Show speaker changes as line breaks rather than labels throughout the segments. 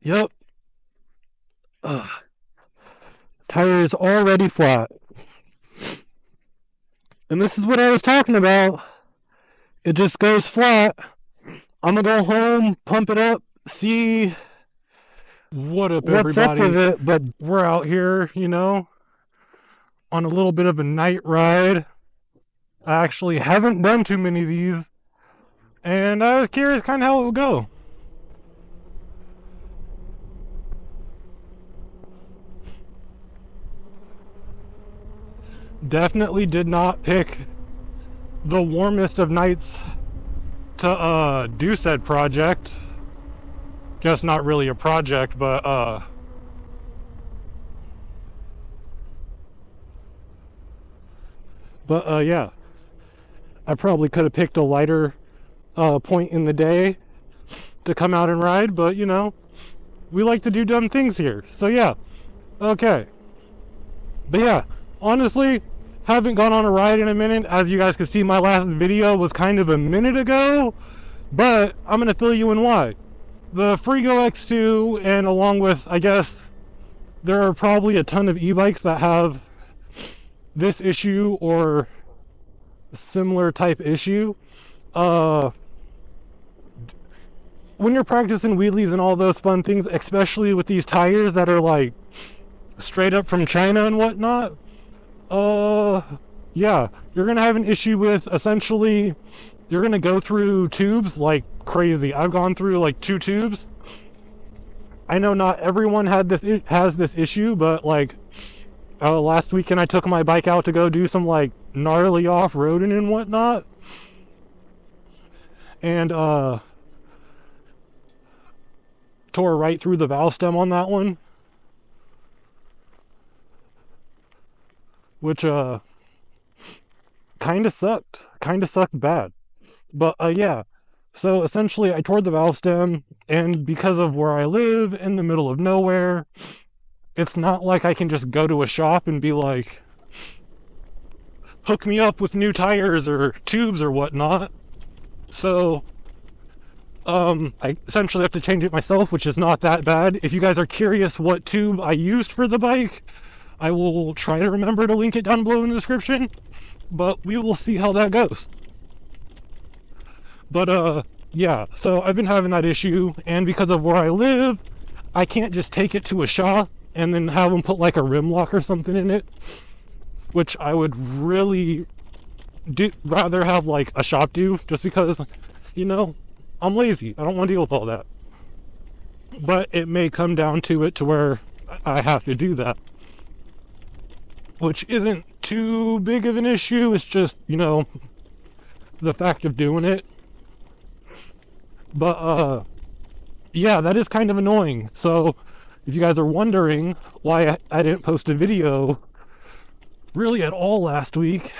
Yep. Ugh. Tire is already flat. And this is what I was talking about. It just goes flat. I'm gonna go home, pump it up, see
What up,
what's up with
everybody?
it, but
We're out here, on a little bit of a night ride. I actually haven't done too many of these, and I was curious kind of how it would go. Definitely did not pick the warmest of nights to do said project. Guess not really a project, but yeah. I probably could have picked a lighter point in the day to come out and ride, but we like to do dumb things here. So yeah, okay. But yeah, honestly, haven't gone on a ride in a minute. As you guys can see, my last video was kind of a minute ago, but I'm going to fill you in why. The Freego X2, and along with, I guess, there are probably a ton of e-bikes that have this issue or similar type issue. When you're practicing wheelies and all those fun things, especially with these tires that are like straight up from China and whatnot, yeah, you're gonna have an issue with essentially you're gonna go through tubes like crazy. I've gone through like 2 tubes. I know not everyone has this issue, but like last weekend I took my bike out to go do some like gnarly off-roading and whatnot, and tore right through the valve stem on that one, which kind of sucked bad. But yeah, so essentially I tore the valve stem, and because of where I live in the middle of nowhere, it's not like I can just go to a shop and be like, hook me up with new tires or tubes or whatnot. So I essentially have to change it myself, which is not that bad. If you guys are curious what tube I used for the bike, I will try to remember to link it down below in the description, but we will see how that goes. But yeah, so I've been having that issue, and because of where I live, I can't just take it to a shop and then have them put like a rim lock or something in it, which I would really rather have like a shop do, just because, I'm lazy. I don't want to deal with all that. But it may come down to it to where I have to do that, which isn't too big of an issue. It's just, the fact of doing it. But yeah, that is kind of annoying. So if you guys are wondering why I didn't post a video really at all last week,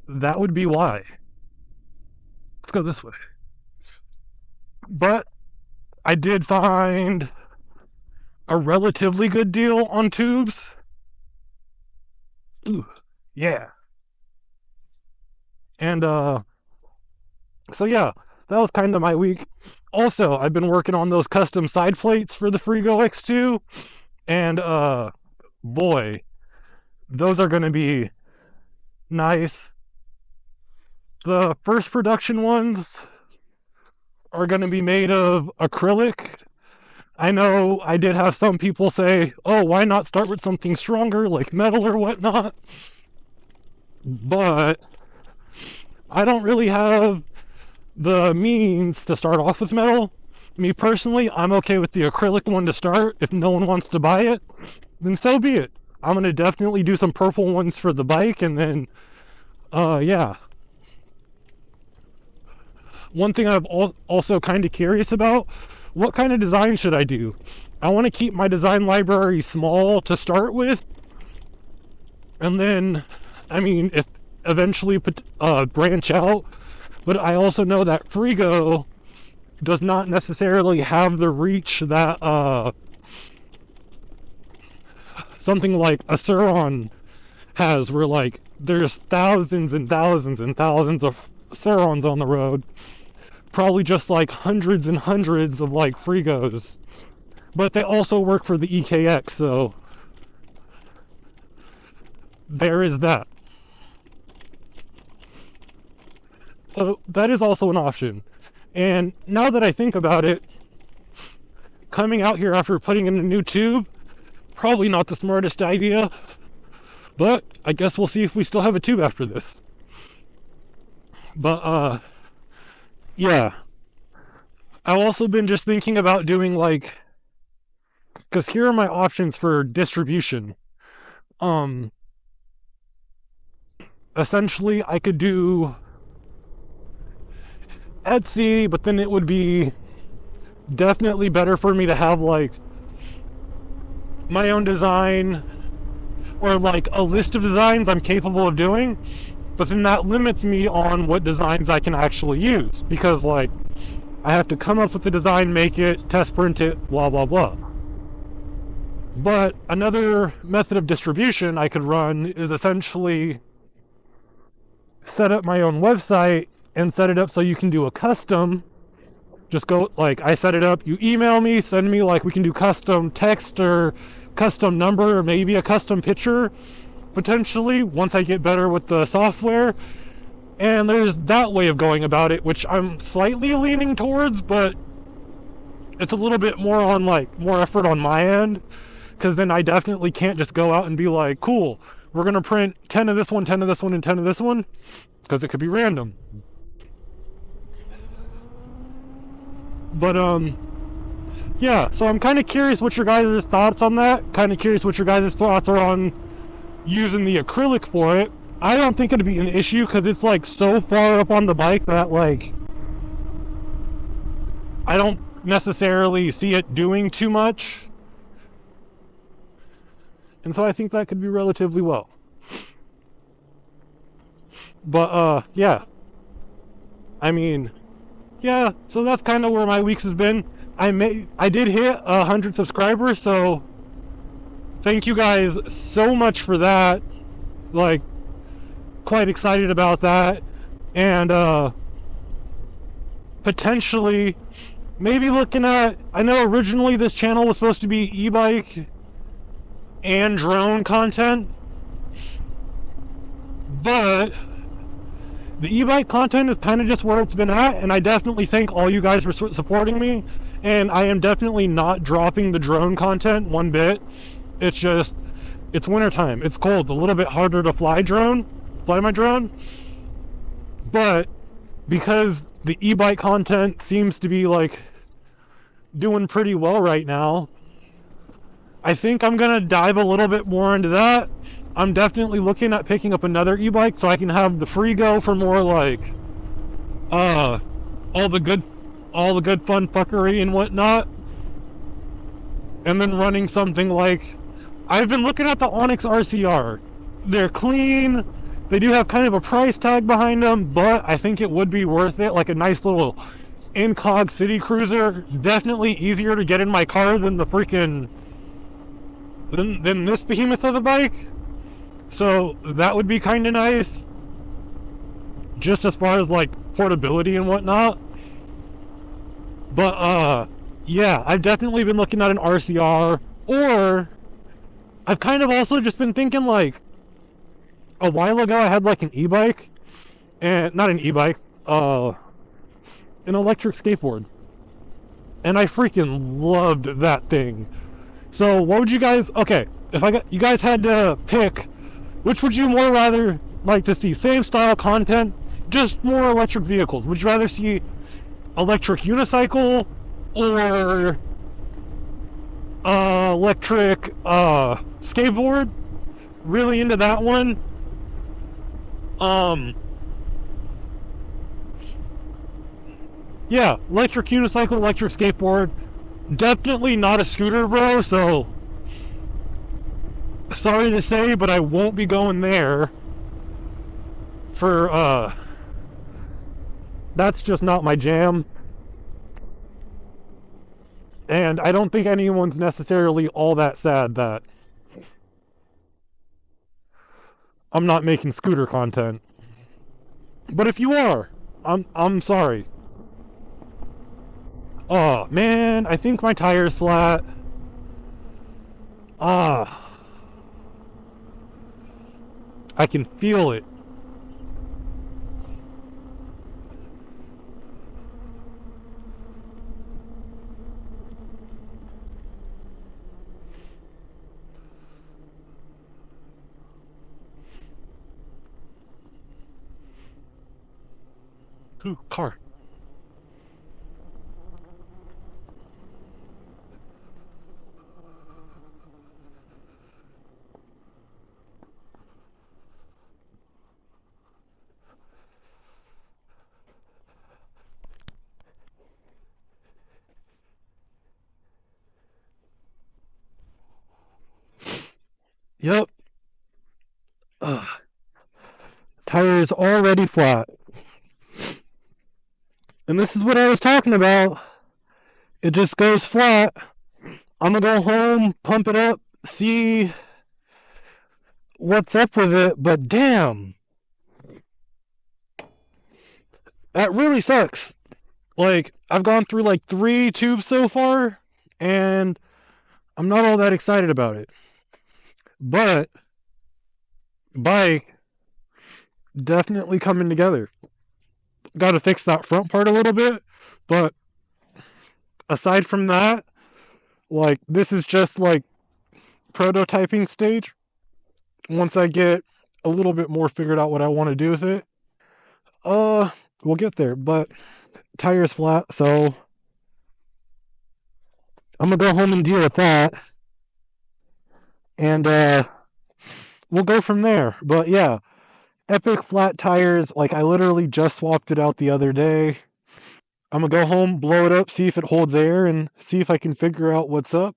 that would be why. Let's go this way. But I did find a relatively good deal on tubes. Ooh, yeah. And so yeah, that was kind of my week. Also, I've been working on those custom side plates for the Freego X2, and boy, those are going to be nice. The first production ones are going to be made of acrylic. I know I did have some people say, oh, why not start with something stronger like metal or whatnot? But I don't really have the means to start off with metal. Me personally, I'm okay with the acrylic one to start. If no one wants to buy it, then so be it. I'm going to definitely do some purple ones for the bike, and then, yeah. One thing I'm also kind of curious about, what kind of design should I do? I want to keep my design library small to start with, and then, I mean, if eventually branch out, but I also know that Freego does not necessarily have the reach that something like a Surron has, where like there's thousands and thousands and thousands of Surrons on the road. probably just like hundreds and hundreds of like Freegos, but they also work for the EKX, so there is that. So that is also an option. And now that I think about it, coming out here after putting in a new tube, probably not the smartest idea, but I guess we'll see if we still have a tube after this. But yeah, I've also been just thinking about doing like, because here are my options for distribution. Essentially I could do Etsy, but then it would be definitely better for me to have like my own design or like a list of designs I'm capable of doing, but then that limits me on what designs I can actually use, because like I have to come up with the design, make it, test print it, blah blah blah. But another method of distribution I could run is essentially set up my own website and set it up so you can do a custom. Just go, like, I set it up, you email me, send me, like, we can do custom text or custom number or maybe a custom picture, potentially, once I get better with the software. And there's that way of going about it, which I'm slightly leaning towards, but it's a little bit more on, like, more effort on my end, because then I definitely can't just go out and be like, cool, we're going to print 10 of this one, 10 of this one, and 10 of this one, because it could be random. But, yeah, so I'm kind of curious what your guys' thoughts on that. Kind of curious what your guys' thoughts are on using the acrylic for it. I don't think it'd be an issue because it's like so far up on the bike that like I don't necessarily see it doing too much. And so I think that could be relatively well. But yeah. I mean, yeah, so that's kind of where my weeks has been. I did hit 100 subscribers, so thank you guys so much for that. Like, quite excited about that. And potentially maybe looking at, I know originally this channel was supposed to be e-bike and drone content, but the e-bike content is kind of just where it's been at, and I definitely thank all you guys for supporting me. And I am definitely not dropping the drone content one bit. It's just, it's wintertime. It's cold. A little bit harder to fly my drone. But because the e-bike content seems to be like doing pretty well right now, I think I'm going to dive a little bit more into that. I'm definitely looking at picking up another e-bike so I can have the Freego for more like all the good fun fuckery and whatnot. And then running something like, I've been looking at the Onyx RCR. They're clean. They do have kind of a price tag behind them, but I think it would be worth it. Like a nice little incog city cruiser. Definitely easier to get in my car than the freaking than this behemoth of a bike. So that would be kind of nice, just as far as like portability and whatnot. But yeah, I've definitely been looking at an RCR, or I've kind of also just been thinking, like, a while ago I had like an e-bike, and not an e-bike, an electric skateboard, and I freaking loved that thing. So what would you guys, okay, if you guys had to pick, which would you more rather like to see? Same style content, just more electric vehicles. Would you rather see electric unicycle or electric skateboard? Really into that one. Yeah, electric unicycle, electric skateboard. Definitely not a scooter, bro, so sorry to say, but I won't be going there for that's just not my jam. And I don't think anyone's necessarily all that sad that I'm not making scooter content. But if you are, I'm sorry. Oh man, I think my tire's flat. Ah, I can feel it. Ooh, car.
Yep. Ugh. Tire is already flat. And this is what I was talking about. It just goes flat. I'm gonna go home, pump it up, see what's up with it, but damn. That really sucks. Like, I've gone through like 3 tubes so far, and I'm not all that excited about it. But, bike, definitely coming together. Gotta fix that front part a little bit, but aside from that, like, this is just like prototyping stage. Once I get a little bit more figured out what I want to do with it, we'll get there. But tire's flat, so I'm gonna go home and deal with that, and we'll go from there. But yeah, epic flat tires. Like, I literally just swapped it out the other day. I'm gonna go home, blow it up, see if it holds air, and see if I can figure out what's up.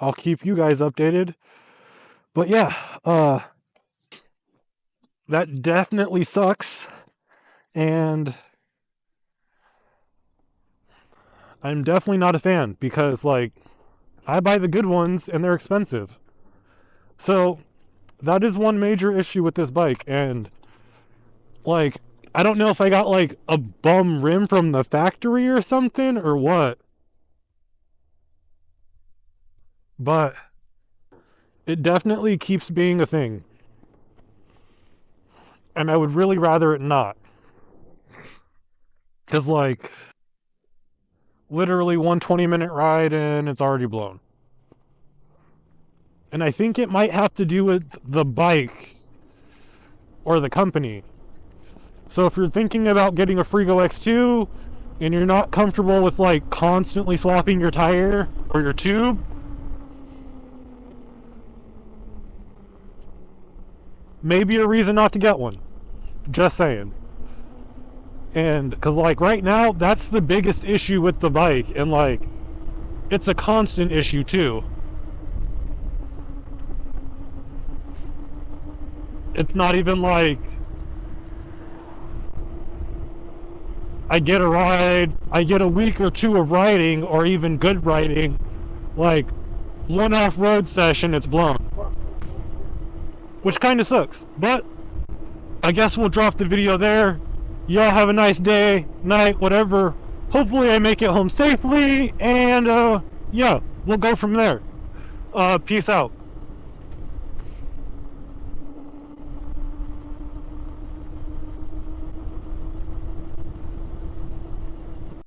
I'll keep you guys updated. But yeah, that definitely sucks, and I'm definitely not a fan because, like, I buy the good ones and they're expensive. So that is one major issue with this bike. And like, I don't know if I got like a bum rim from the factory or something or what, but it definitely keeps being a thing. And I would really rather it not. Because like, literally 1 20-minute ride and it's already blown. And I think it might have to do with the bike or the company. So if you're thinking about getting a Freego X2 and you're not comfortable with like constantly swapping your tire or your tube, maybe a reason not to get one. Just saying. And because like right now, that's the biggest issue with the bike, and like it's a constant issue too. It's not even like I get a ride, I get a week or two of riding, or even good riding, like one off-road session, it's blown. Which kind of sucks. But I guess we'll drop the video there. Y'all have a nice day, night, whatever. Hopefully I make it home safely, and yeah, we'll go from there. Peace out.